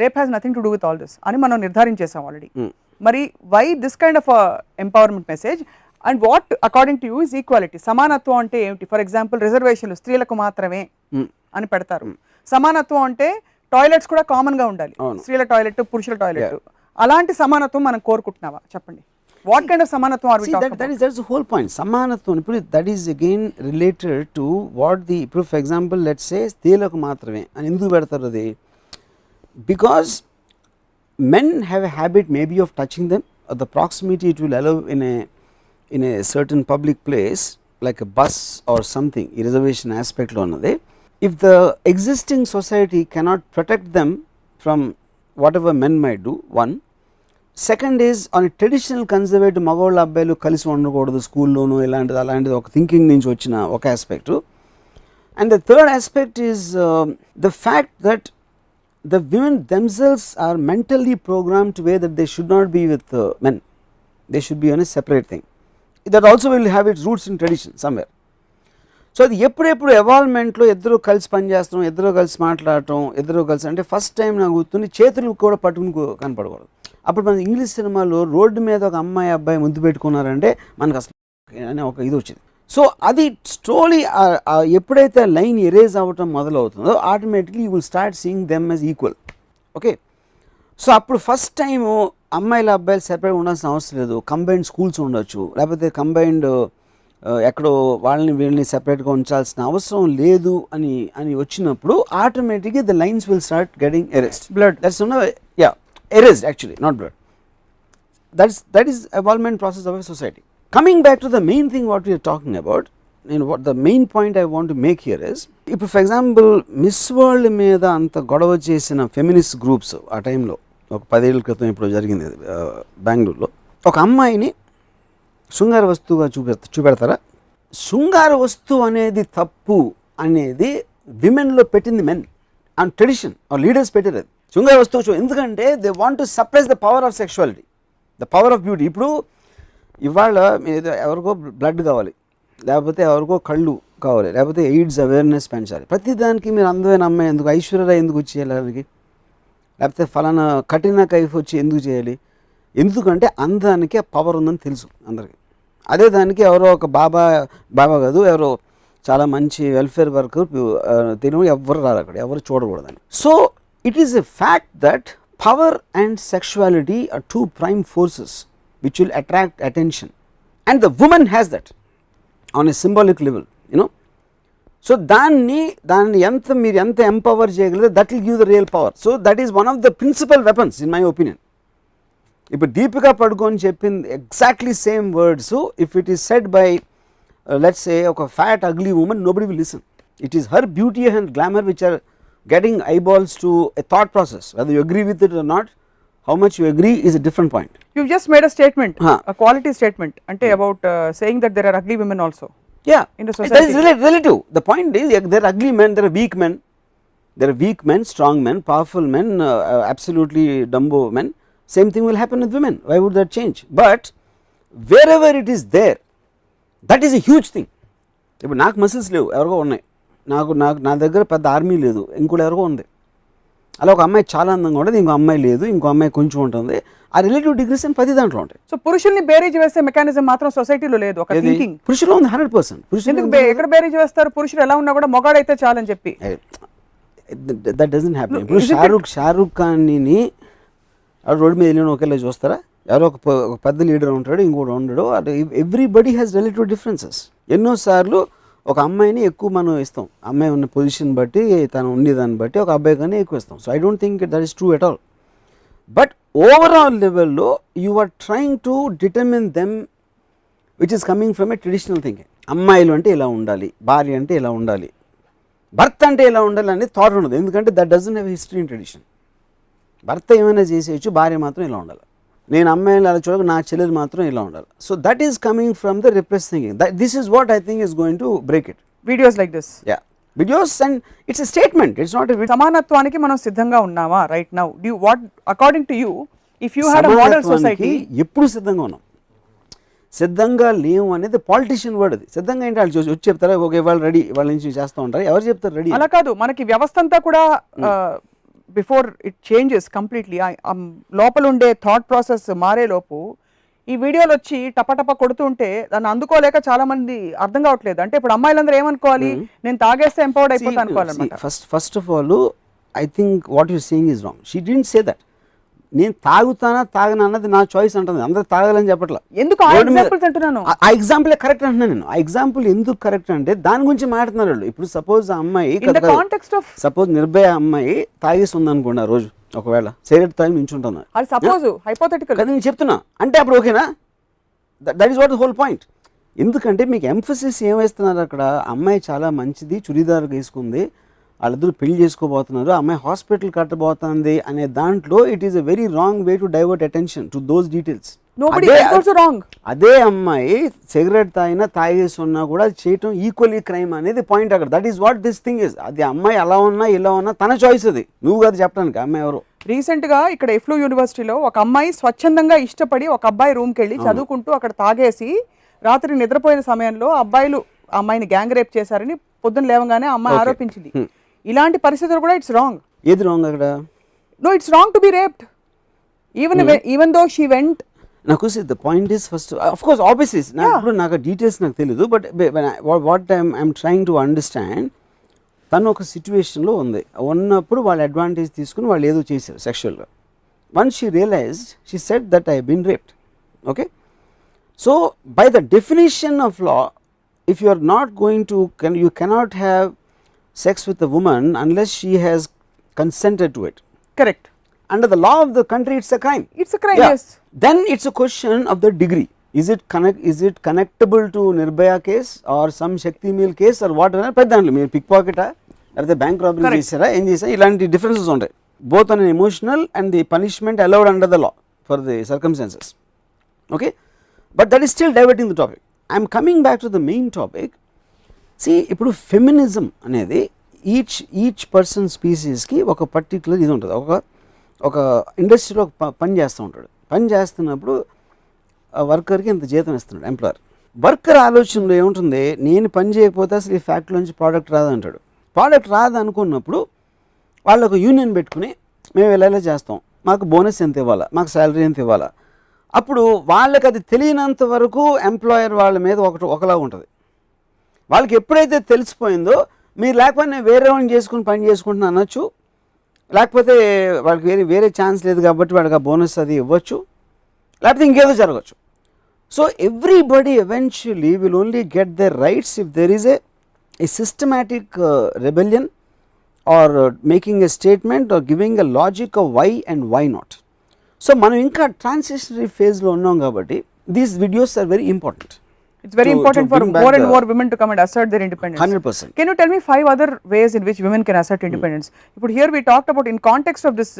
S2: Rape has nothing to do with all this అని మనం నిర్ధారించేసాం already. మరి why this kind of empowerment message and what according to you is equality? సమానత్వం అంటే ఏమిటి? For example రిజర్వేషన్లు స్త్రీలకు మాత్రమే అని పెడతారు. సమానత్వం అంటే టాయిలెట్స్ కూడా కామన్ గా ఉండాలి, స్త్రీల టాయిలెట్ పురుషుల టాయిలెట్. అలాంటి సమానత్వం మనం కోరుకుంటున్నావా? చెప్పండి. వాట్ కైండ్ ఆఫ్ సమానత్వం are we talking about?
S1: That's the whole point. సమానత్వం ఇప్పుడు that is again related to what the, ఇప్పుడు for example let's say స్త్రీలకు మాత్రమే అని ఎందుకు పెడతారు అది? Because men have a habit maybe of touching them, or the proximity it will allow in a certain public place like a bus or something, ఈ reservation ఆస్పెక్ట్లో ఉన్నది. If the existing society cannot protect them from whatever men might do, one. Second is on a traditional conservative మగవాళ్ళు అబ్బాయిలు కలిసి ఉండకూడదు స్కూల్లోనూ ఇలాంటిది అలాంటిది ఒక thinking నుంచి వచ్చిన ఒక aspect. And the third aspect is the fact that the women themselves are mentally programmed to way that they should not be with men, they should be on a separate thing. That also will have its roots in tradition somewhere. So అది ఎప్పుడెప్పుడు ఎవాల్వ్మెంట్లో ఇద్దరు కలిసి పనిచేస్తాం, ఇద్దరు కలిసి మాట్లాడటం, ఇద్దరు కలిసి అంటే ఫస్ట్ టైం నాకు గుర్తుంది చేతులు కూడా పట్టుకుని కనపడకూడదు. అప్పుడు మన ఇంగ్లీష్ సినిమాలో రోడ్డు మీద ఒక అమ్మాయి అబ్బాయి ముద్దు పెట్టుకున్నారంటే మనకు అసలు అనే ఒక ఇది వచ్చింది. సో అది స్లోలీ ఎప్పుడైతే లైన్ ఎరేజ్ అవ్వటం మొదలవుతుందో automatically you will start seeing them as equal. Okay, so అప్పుడు ఫస్ట్ టైము అమ్మాయిల అబ్బాయిలు సెపరేట్ ఉండాల్సిన అవసరం లేదు, కంబైన్డ్ స్కూల్స్ ఉండొచ్చు, లేకపోతే కంబైన్డ్ ఎక్కడో వాళ్ళని వీళ్ళని సెపరేట్గా ఉంచాల్సిన అవసరం లేదు అని వచ్చినప్పుడు ఆటోమేటిక్గా the lines will start getting erased. Blood that's erased actually, not blood. That is evolvement process of a society. Coming back to the main thing what we are talking about, and what the main point I want to make here is, if for example Miss World మీద అంత గొడవ చేసిన feminist groups ఆ టైంలో ఒక 10 ఏళ్ల క్రితం ఇప్పుడు జరిగింది బెంగళూరులో, ఒక అమ్మాయిని శృంగార వస్తువుగా చూపెడతారా? శృంగార వస్తువు అనేది తప్పు అనేది విమెన్లో పెట్టింది మెన్ అండ్ ట్రెడిషన్ ఆ లీడర్స్ పెట్టారు అది శృంగార వస్తువు. ఎందుకంటే they want to suppress the power of sexuality, the power of beauty. ఇప్పుడు ఇవాళ ఏదో ఎవరికో బ్లడ్ కావాలి, లేకపోతే ఎవరికో కళ్ళు కావాలి, లేకపోతే ఎయిడ్స్ అవేర్నెస్ పెంచాలి, ప్రతిదానికి మీరు అందమైన అమ్మాయి ఎందుకు, ఐశ్వర్య ఎందుకు వచ్చేయాలి, లేకపోతే ఫలానా కఠిన కైఫ్ వచ్చి ఎందుకు చేయాలి? ఎందుకంటే అందానికి ఆ పవర్ ఉందని తెలుసు అందరికీ. అదే దానికి ఎవరో ఒక బాబా కాదు, ఎవరో చాలా మంచి వెల్ఫేర్ వర్కర్ తెలియదు, ఎవరు రారు అక్కడ, ఎవరు చూడకూడదని. So it is a fact that power and sexuality are two prime forces which will attract attention, and the woman has that on a symbolic level, you know. So danni మీరు ఎంత empower చేయగలిగితే that will give the real power. So that is one of the principal weapons in my opinion. ఇప్పుడు దీపికా పడుకోని చెప్పింది exactly same words, so if it is said by let's say ఒక fat ugly woman, nobody will listen. It is her beauty and glamour which are getting eyeballs to a thought process. Whether you agree with it or not, how much you agree is a different point.
S2: You've just made a statement, a quality statement, ante about saying that there are ugly women also.
S1: Yeah,
S2: in the society.
S1: That is relative. The point is there are ugly men, there are weak men. There are weak men, strong men, powerful men, absolutely dumbo men. Same thing will happen with women. Why would that change? But wherever it is there, that is a huge thing. ఇప్పుడు నాకు muscles లేవు, ఎవరికో ఉన్నాయి. నా దగ్గర పెద్ద army లేదు, ఇంకోటి ఎవరికో ఉంది. అలా ఒక అమ్మాయి చాలా అందంగా ఉంటుంది, ఇంకో అమ్మాయి లేదు, ఇంకో అమ్మాయి కొంచెం ఉంటుంది. ఆ రిలేటివ్ డిగ్రీస్ అని 10 దాంట్లో ఉంటాయి.
S2: సో పురుషుల్ని బేరీజ్ వేసే మెకానిజం మాత్రం సొసైటీలో లేదు. ఒక థింకింగ్
S1: పురుషులో ఉంది 100%. పురుషులు
S2: ఎక్కడ బేరీజ్ వేస్తారు? పురుషులు ఎలా ఉన్నా కూడా మొగాడైతే చాలని చెప్పి.
S1: That doesn't happen. ఇప్పుడు షారూక్ ఖాన్ని రోడ్డు మీద వెళ్ళిన ఒకేలా చూస్తారా? ఎవరో ఒక పెద్ద లీడర్ ఉంటాడు, ఇంకోటి ఉండడు. Everybody has relative differences. ఎన్నోసార్లు ఒక అమ్మాయిని ఎక్కువ మనం ఇస్తాం, అమ్మాయి ఉన్న పొజిషన్ బట్టి, తను ఉండేదాన్ని బట్టి ఒక అబ్బాయి కానీ ఎక్కువ ఇస్తాం. So I don't think that is true at all. But overall లెవెల్లో you are trying to determine them which is coming from a traditional thinking. అమ్మాయిలు అంటే ఇలా ఉండాలి, భార్య అంటే ఇలా ఉండాలి, భర్త అంటే ఇలా ఉండాలి అనేది థాట్ ఉండదు. ఎందుకంటే that doesn't have history in tradition. భర్త ఏమైనా చేసేయచ్చు, భార్య మాత్రం ఇలా ఉండాలి. నేను అమ్మాయిలు అలా చూడక నా చెల్లెలు మాత్రం ఇలా ఉండాలి. So that is coming from the repress thinking. This is what I think is going to break it.
S2: Videos like this,
S1: yeah, videos and it's a statement, it's not a.
S2: సమానత్వానికి మనం సిద్ధంగా ఉన్నామా right now? Do what according to you, if you had a model society?
S1: ఎప్పుడు సిద్ధంగా ఉన్నాం? సిద్ధంగా లేవు అనేది పాలిటిషియన్ వర్డ్. అది సిద్ధంగా ఏంటి వాళ్ళు వచ్చి చెప్తారా, ఓకే వాళ్ళు రెడీ, వాళ్ళ నుంచి చేస్తూ ఉంటారు. ఎవరు చెప్తారు రెడీ?
S2: అలా కాదు, మనకి వ్యవస్థ అంతా కూడా బిఫోర్ ఇట్ చేంజెస్ కంప్లీట్లీ లోపల ఉండే థాట్ ప్రాసెస్ మారేలోపు ఈ వీడియోలు వచ్చి టపటప కొడుతుంటే దాన్ని అందుకోలేక చాలా మంది అర్థం కావట్లేదు. అంటే ఇప్పుడు అమ్మాయిలందరూ ఏమనుకోవాలి, నేను తాగేస్తే ఎంపవర్డ్ అయిపోతా అనుకోవాలన్నమాట.
S1: First of all I think what you saying is wrong. She didn't say that. నేను తాగుతానా తాగనా అన్నది నా చాయిస్ అంటుంది, అందరూ తాగాలని చెప్పట్లా.
S2: ఎందుకు ఆ ఎగ్జాంపుల్స్ అంటున్నాను?
S1: ఆ ఎగ్జాంపుల్ కరెక్ట్ అంటున్నాను నేను. ఆ ఎగ్జాంపుల్ ఎందుకు కరెక్ట్ అంటే దాని గురించి మాట్లాడుతున్నారు వాళ్ళు. ఇప్పుడు సపోజ్ ఆ అమ్మాయి సపోజ్ నిర్భయ అమ్మాయి తాగేసి ఉంది అనుకోండి, ఆ రోజు ఒకవేళ సిగరెట్ తాగి నించుంటున్నా,
S2: అది సపోజ్ హైపోథెటికల్
S1: కదా నేను చెప్తున్నా, అంటే అప్పుడు ఓకేనా? That is what the whole point. ఎందుకంటే మీకు ఎంఫసిస్ ఏమేస్తున్నారు అక్కడ, అమ్మాయి చాలా మంచిది, చుడిదార్ వేసుకుంది, వాళ్ళిద్దరు పెళ్లి చేసుకోబోతున్నారు, అమ్మాయి హాస్పిటల్ కట్టబోతుంది అనే దాంట్లో it is a very wrong way to divert attention to those details. అదే అమ్మాయి సిగరెట్ తాగినా తాగేసి ఉన్నా కూడా చేయటం ఈక్వల్లీ క్రైమ్ అనేది పాయింట్ అక్కడ. That is what this thing is. అది అమ్మాయి అలా ఉన్నా ఇలా ఉన్నా తన చాయిస్, అది నువ్వు కదా చెప్పడానికి. అమ్మాయి ఎవరు?
S2: రీసెంట్ గా ఇక్కడ ఎఫ్లూ యూనివర్సిటీలో ఒక అమ్మాయి స్వచ్ఛందంగా ఇష్టపడి ఒక అబ్బాయి రూమ్కి వెళ్ళి చదువుకుంటూ అక్కడ తాగేసి రాత్రి నిద్రపోయిన సమయంలో అబ్బాయిలు అమ్మాయిని గ్యాంగ్ రేప్ చేశారని పొద్దున్న లేవగానే అమ్మాయి ఆరోపించింది. ఇలాంటి పరిస్థితులు కూడా ఇట్స్ రాంగ్.
S1: ఏది రాంగ్ అక్కడ?
S2: No, it's wrong to be raped even though she went.
S1: నాకు the point is first of course obviously ఇప్పుడు నాకు డీటెయిల్స్ నాకు తెలియదు, but what I'm trying to understand, తను ఒక సిచ్యువేషన్లో ఉన్నప్పుడు వాళ్ళు అడ్వాంటేజ్ తీసుకుని వాళ్ళు ఏదో చేశారు సెక్షువల్గా. Once she realized, she said that I been raped. Okay, so by the definition of law, if you are not going to you cannot have sex with a woman unless she has consented to it.
S2: Correct.
S1: Under the law of the country, it's a crime.
S2: It's a crime, yes.
S1: Then it's a question of the degree. Is it connectable to Nirbhaya case or some Shakti Meal case or whatever? పెద్దాంట్లో మీరు pick పాకెటా లేకపోతే bank robbery చేశారా, ఏం చేశారా, ఇలాంటి differences ఉంటాయి. Both on emotional and the punishment allowed under the law for the circumstances. Okay, but that is still diverting the topic. I'm coming back to the main topic. See, ఇప్పుడు feminism అనేది each person స్పీసీస్కి ఒక particular ఇది ఉంటుంది. ఒక ఇండస్ట్రీలో పని చేస్తూ ఉంటాడు. పని చేస్తున్నప్పుడు వర్కర్కి ఇంత జీతం ఇస్తున్నాడు ఎంప్లాయర్. వర్కర్ ఆలోచనలో ఏముంటుంది, నేను పని చేయకపోతే అసలు ఈ ఫ్యాక్టరీలోంచి ప్రోడక్ట్ రాదంటాడు. ప్రోడక్ట్ రాదనుకున్నప్పుడు వాళ్ళు ఒక యూనియన్ పెట్టుకుని మేము ఇలా చేస్తాం, మాకు బోనస్ ఎంత ఇవ్వాలా, మాకు శాలరీ ఎంత ఇవ్వాలా. అప్పుడు వాళ్ళకి అది తెలియనంత వరకు ఎంప్లాయర్ వాళ్ళ మీద ఒకలా ఉంటుంది. వాళ్ళకి ఎప్పుడైతే తెలిసిపోయిందో, మీరు లేకపోతే నేను వేరే వాళ్ళని చేసుకుని పని చేసుకుంటున్నా అనొచ్చు, లేకపోతే వాళ్ళకి వేరే ఛాన్స్ లేదు కాబట్టి వాళ్ళకి ఆ బోనస్ అది ఇవ్వచ్చు, లేకపోతే ఇంకేదో జరగచ్చు. So everybody eventually will only get their rights if there is a systematic rebellion or making a statement or giving a logic of why and why not. So మనం ఇంకా ట్రాన్సిషనరీ ఫేజ్లో ఉన్నాం కాబట్టి these videos are very important.
S2: It's very important for more and more women to come and assert their independence.
S1: 100%.
S2: Can you tell me 5 other ways in which women can assert independence? But here we talked about, in context of this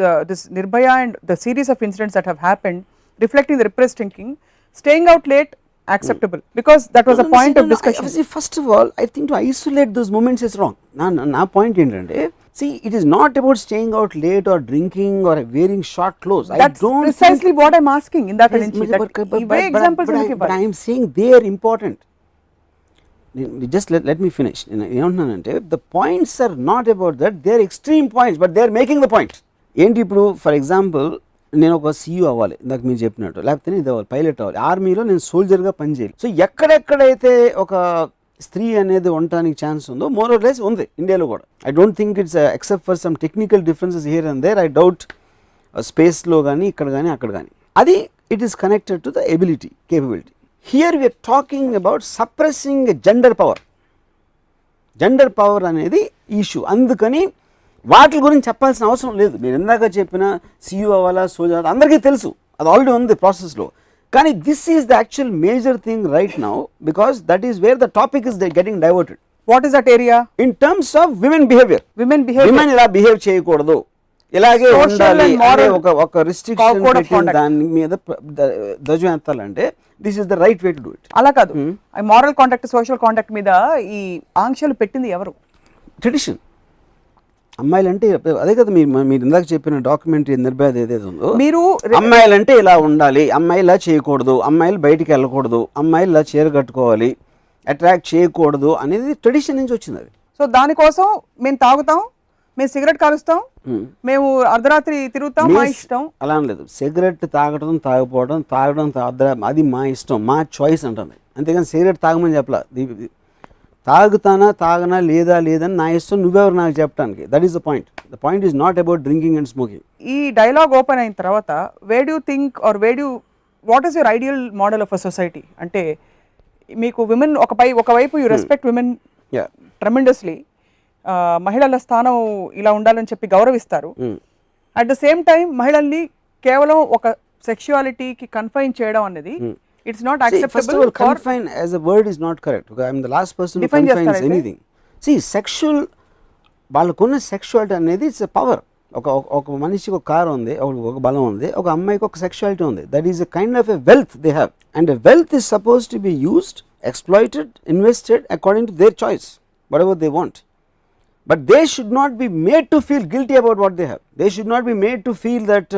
S2: Nirbhaya and the series of incidents that have happened, reflecting the repressed thinking, staying out late acceptable, because that was a point of discussion.
S1: First of all, I think to isolate those moments is wrong. Na point endante, see, it is not about staying out late or drinking or wearing short clothes.
S2: That's precisely what I'm asking in that examples.
S1: But I am saying they are important. Just let me finish. The points are not about that, they are extreme points, but they are making the point. ఏంటి ఇప్పుడు for example నేను ఒక CEO అవ్వాలి, ఇందాక మీరు చెప్పినట్టు, లేకపోతే ఇది అవ్వాలి, పైలట్ అవ్వాలి, ఆర్మీలో నేను సోల్జర్గా పనిచేయాలి. సో ఎక్కడెక్కడైతే ఒక స్త్రీ అనేది ఉండటానికి ఛాన్స్ ఉందో మోర్ ఆర్ లెస్ ఉంది ఇండియాలో కూడా. I don't think it's except for some technical differences here and there, I doubt స్పేస్లో కానీ ఇక్కడ కానీ అక్కడ కానీ. అది it is connected to the ability, capability. Here we're talking about suppressing gender power. Gender power అనేది ఇష్యూ. అందుకని వాటి గురించి చెప్పాల్సిన అవసరం లేదు. మీరు ఇందాక చెప్పిన సీఈఓ అవ్వాలా, సోల్జర్, అందరికీ తెలుసు, అది ఆల్రెడీ ఉంది ప్రాసెస్లో. కానీ this is the actual major thing right now, because that is where the topic is getting diverted.
S2: What is that area?
S1: In terms of women behaviour. Women ఇలా బిహేవ్ చేయకూడదు, ఇలాగే ఉండాలి, ఒక రిస్ట్రిక్షన్ దాని మీద ధ్వజం ఎత్తాలంటే this is the right way to do it.
S2: అలా కాదు, మారల్ కాంటాక్ట్, సోషల్ కాంటాక్ట్ మీద ఈ ఆంక్షలు పెట్టింది ఎవరు?
S1: ట్రెడిషన్. అమ్మాయిలంటే అదే కదా మీరు ఇందాక చెప్పిన డాక్యుమెంటరీ నిర్భయ ఏదైతే ఉందో, మీరు అమ్మాయిలంటే ఇలా ఉండాలి, అమ్మాయి ఇలా చేయకూడదు, అమ్మాయిలు బయటికి వెళ్ళకూడదు, అమ్మాయిలు ఇలా చీర కట్టుకోవాలి, అట్రాక్ట్ చేయకూడదు అనేది ట్రెడిషన్ నుంచి వచ్చింది అది.
S2: సో దానికోసం మేము తాగుతాం, మేము సిగరెట్ కాలుస్తాం, మేము అర్ధరాత్రి తిరుగుతాం, మా ఇష్టం.
S1: అలా లేదు, సిగరెట్ తాగడం తాగడం అది మా ఇష్టం, మా చాయిస్ అంటుంది. అంతేగాని సిగరెట్ తాగమని చెప్పలా. తాగుతానా తాగనా లేదని నా ఇష్టం, నువ్వెవరు నాకు చెప్పడానికి. That is the point. The point is not about drinking and smoking.
S2: ఈ డైలాగ్ ఓపెన్ అయిన తర్వాత where you think or what is your ideal model of a society? అంటే మీకు విమెన్ ఒకవైపు యూ రెస్పెక్ట్ విమెన్ ట్రెమెండస్లీ, మహిళల స్థానం ఇలా ఉండాలని చెప్పి గౌరవిస్తారు. అట్ ద సేమ్ టైం మహిళల్ని కేవలం ఒక సెక్షువాలిటీకి కన్ఫైన్ చేయడం అనేది it's not acceptable.
S1: First of all, confine as a word is not correct. Okay, I am the last person who confines anything. See, sexual వాళ్ళకున్న సెక్షువాలిటీ అనేది ఇట్స్ ఎ పవర్. ఒక మనిషికి ఒక కార్ ఉంది, ఒక బలం ఉంది, ఒక అమ్మాయికి ఒక సెక్షువాలిటీ ఉంది. That is a kind of a wealth they have, and a wealth is suppose to be used, exploited, invested according to their choice, what ever they want. But they should not be made to feel guilty about what they have. They should not be made to feel that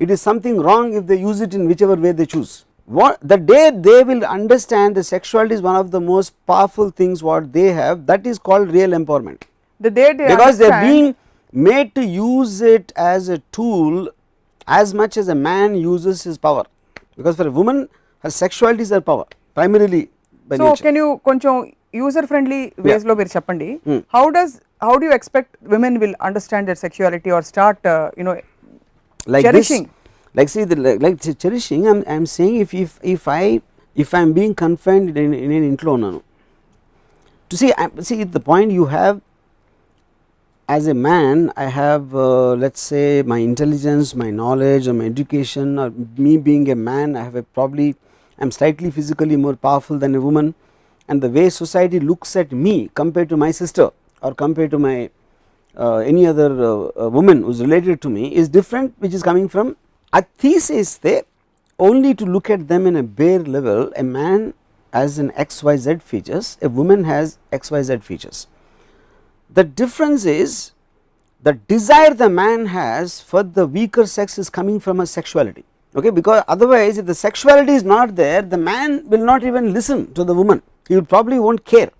S1: it is something wrong if they use it in whichever way they choose. The day they will understand the sexuality is one of the most powerful things what they have, that is called real empowerment.
S2: The day they
S1: because
S2: understand,
S1: they are being made to use it as a tool as much as a man uses his power. Because for a woman, her sexuality is her power primarily by
S2: so
S1: nature.
S2: Can you కొంచెం user friendly వేస్ లో మీరు చెప్పండి, how do you expect women will understand their sexuality or start
S1: like
S2: cherishing
S1: this, like see like cherishing. I'm saying if I'm being confined in an intlo unnanu to see the point you have as a man, I have let's say my intelligence, my knowledge, or my education, or me being a man, I have I'm slightly physically more powerful than a woman, and the way society looks at me compared to my sister or compared to my any other woman who's related to me is different, which is coming from a thesis there only to look at them in a bare level. A man has an XYZ features, a woman has XYZ features. The difference is the desire the man has for the weaker sex is coming from a sexuality. Okay, because otherwise if the sexuality is not there, the man will not even listen to the woman. He will probably won't care.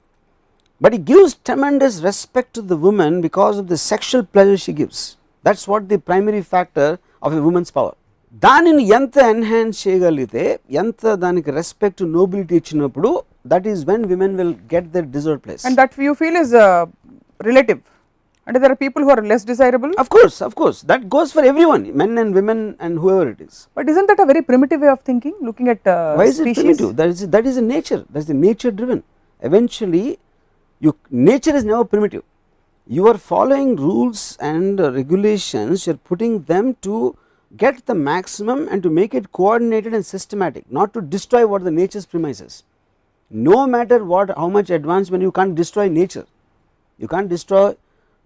S1: But he gives tremendous respect to the woman because of the sexual pleasure she gives. That's what the primary factor of a woman's power. దానిని ఎంత enhance చేయగలిగితే, ఎంత దానికి respect nobility ఇచ్చినప్పుడు, that is when women will get their deserved place.
S2: And that you feel is relative. అంటే there are people who are less desirable.
S1: Of course that goes for everyone, men and women and whoever it is.
S2: But isn't that a very primitive way of thinking, looking at
S1: why is species? It primitive? That is a nature. That's the nature driven. Eventually nature is never primitive. You are following rules and regulations, you are putting them to get the maximum and to make it coordinated and systematic, not to destroy what the nature's premises. No matter how much advancement, you can't destroy nature. You can't destroy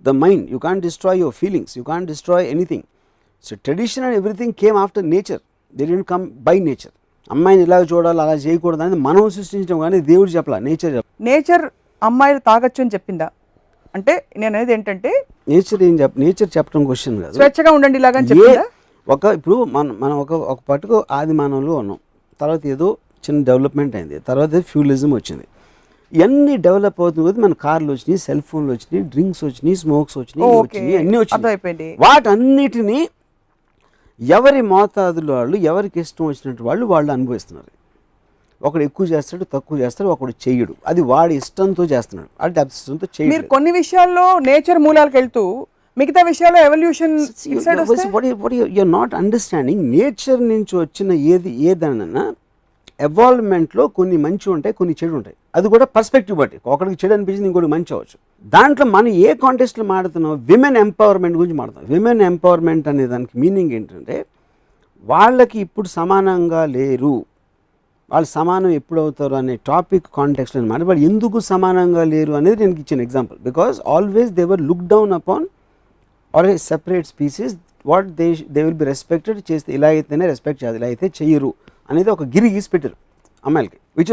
S1: the mind, you can't destroy your feelings, you can't destroy anything. So tradition and everything came after nature, they didn't come by nature. అమ్మాయిని ఇలా చూడాలి, అలా చేయకూడదు అనేది మనం సృష్టించడం, కానీ దేవుడు చెప్పలా, నేచర్
S2: అమ్మాయిలు తాగొచ్చు అని చెప్పిందా? అంటే నేను అనేది ఏంటంటే
S1: నేచర్ చెప్పడం క్వశ్చన్ కాదు,
S2: స్వేచ్ఛగా ఉండండి ఇలాగా చెప్పిందా?
S1: ఇప్పుడు మనం ఒక పట్టుకు ఆది మానవులు ఉన్నాం, తర్వాత ఏదో చిన్న డెవలప్మెంట్ అయింది, తర్వాత ఫ్యూలిజం వచ్చింది. ఇవన్నీ డెవలప్ అవుతుంది, మన కార్లు వచ్చినాయి, సెల్ ఫోన్లు వచ్చినాయి, డ్రింక్స్ వచ్చినాయి, స్మోక్స్ వచ్చినాయి, అన్నీ వచ్చినాయి. వాటన్నిటినీ ఎవరి మోతాదులో వాళ్ళు, ఎవరికి ఇష్టం వచ్చినట్టు వాళ్ళు అనుభవిస్తున్నారు. ఒకడు ఎక్కువ చేస్తాడు, తక్కువ చేస్తాడు, ఒకడు చెయ్యడు, అది వాడి ఇష్టంతో చేస్తున్నాడు, అది ఇష్టంతో చేయడు.
S2: మీరు కొన్ని విషయాల్లో నేచర్ మూలాలకు వెళ్తూ మిగతా విషయాల్లో evolution
S1: you're not understanding. Nature నుంచి వచ్చిన ఏదైనా ఎవాల్వ్మెంట్లో కొన్ని మంచి ఉంటాయి, కొన్ని చెడు ఉంటాయి. అది కూడా పర్స్పెక్టివ్ బట్టి, ఒకరికి చెడు అనిపించింది, ఇంకోటి మంచి అవ్వచ్చు. దాంట్లో మనం ఏ కాంటెస్ట్లో మాడుతున్నాం, విమెన్ ఎంపవర్మెంట్ గురించి మాడుతున్నాం. విమెన్ ఎంపవర్మెంట్ అనే దానికి మీనింగ్ ఏంటంటే, వాళ్ళకి ఇప్పుడు సమానంగా లేరు, వాళ్ళు సమానం ఎప్పుడు అవుతారు అనే టాపిక్ కాంటెక్స్ట్ అనమాట. వాళ్ళు ఎందుకు సమానంగా లేరు అనేది నేను ఇచ్చిన example. Because always they were look down upon or a separate species, what they will be respected. చేస్తే ఇలా అయితేనే రెస్పెక్ట్ చేయాలి, ఇలా అయితే చెయ్యరు అనేది ఒక గిరి గీసి పెట్టారు అమ్మాయిలకి, విచ్